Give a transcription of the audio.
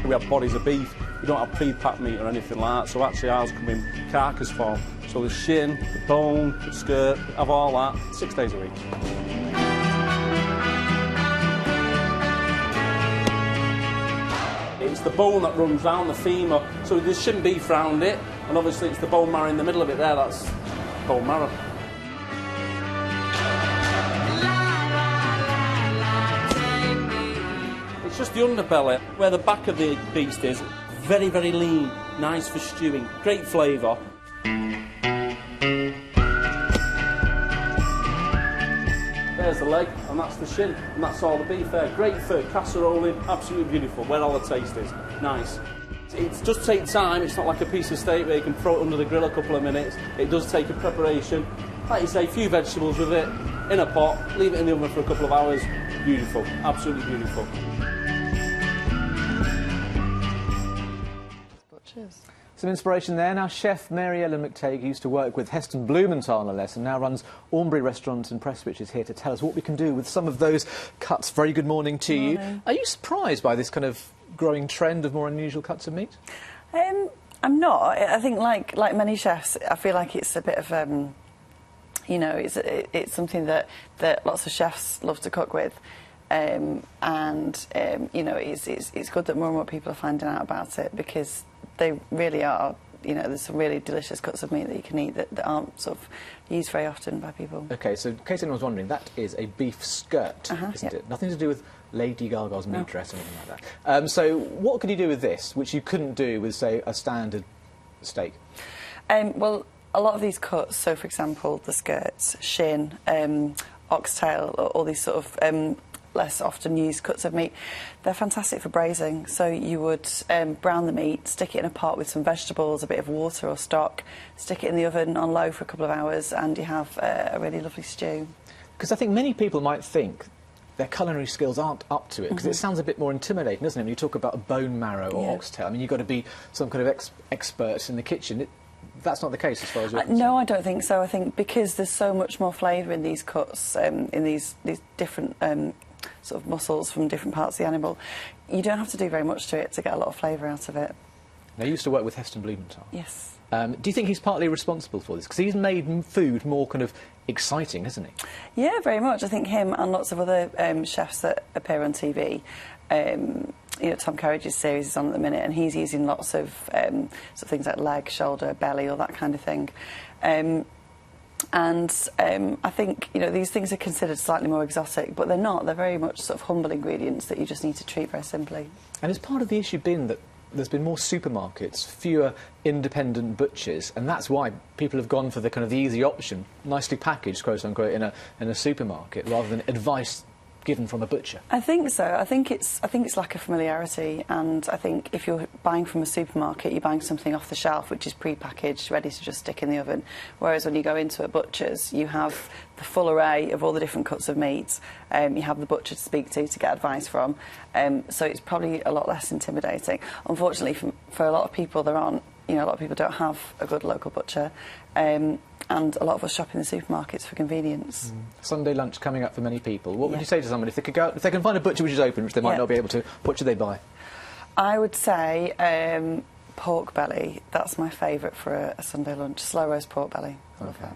we have bodies of beef. We don't have pre-packed meat or anything like that, so actually ours come in carcass form. So the shin, the bone, the skirt, have all that 6 days a week. It's the bone that runs round the femur, so there shouldn't be round it, and obviously it's the bone marrow in the middle of it there, that's bone marrow. It's just the underbelly, where the back of the beast is, very, very lean, nice for stewing, great flavour. There's the leg, and that's the shin, and that's all the beef there. Great for casseroling, absolutely beautiful, where all the taste is. Nice. It does take time, it's not like a piece of steak where you can throw it under the grill a couple of minutes. It does take a preparation. Like you say, a few vegetables with it, in a pot, leave it in the oven for a couple of hours. Beautiful, absolutely beautiful. Some inspiration there. Now, chef Mary-Ellen McTague, who used to work with Heston Blumenthal on a lesson, now runs Aubrey Restaurant in Prestwich, is here to tell us what we can do with some of those cuts. Very good morning to you. Are you surprised by this kind of growing trend of more unusual cuts of meat? I'm not. I think, like many chefs, I feel like it's a bit of, you know, it's something that lots of chefs love to cook with. You know, it's good that more and more people are finding out about it, because they really are, you know, there's some really delicious cuts of meat that you can eat that aren't sort of used very often by people. OK, so in case anyone's wondering, that is a beef skirt, isn't it? Nothing to do with Lady Gaga's meat dress or anything like that. So what could you do with this, which you couldn't do with, say, a standard steak? Well, a lot of these cuts, so for example, the skirts, shin, oxtail, all these sort of less often used cuts of meat, they're fantastic for braising. So you would brown the meat, stick it in a pot with some vegetables, a bit of water or stock, stick it in the oven on low for a couple of hours, and you have a really lovely stew. Because I think many people might think their culinary skills aren't up to it, because it sounds a bit more intimidating, doesn't it, when you talk about a bone marrow or oxtail? I mean, you've got to be some kind of expert in the kitchen. That's not the case as far as you're concerned. No, I don't think so. I think because there's so much more flavour in these cuts, in these different sort of muscles from different parts of the animal, you don't have to do very much to it to get a lot of flavour out of it. Now, you used to work with Heston Blumenthal. Yes. Do you think he's partly responsible for this? Because he's made food more kind of exciting, hasn't he? Yeah, very much. I think him and lots of other chefs that appear on TV, you know, Tom Carriage's series is on at the minute, and he's using lots of sort of things like leg, shoulder, belly, all that kind of thing. I think, you know, these things are considered slightly more exotic, but they're not. They're very much sort of humble ingredients that you just need to treat very simply. And has part of the issue been that there's been more supermarkets, fewer independent butchers, and that's why people have gone for the kind of the easy option, nicely packaged, quote unquote, in a supermarket, rather than advice given from a butcher? I think so. I think it's lack of familiarity, and I think if you're buying from a supermarket, you're buying something off the shelf which is pre-packaged, ready to just stick in the oven. Whereas when you go into a butcher's, you have the full array of all the different cuts of meat. You have the butcher to speak to get advice from. So it's probably a lot less intimidating. Unfortunately, for a lot of people, there aren't. You know, a lot of people don't have a good local butcher. And a lot of us shop in the supermarkets for convenience. Sunday lunch coming up for many people. What would you say to someone if they could go, if they can find a butcher which is open, which they might not be able to? What should they buy? I would say pork belly. That's my favourite for a Sunday lunch. Slow roast pork belly. Okay.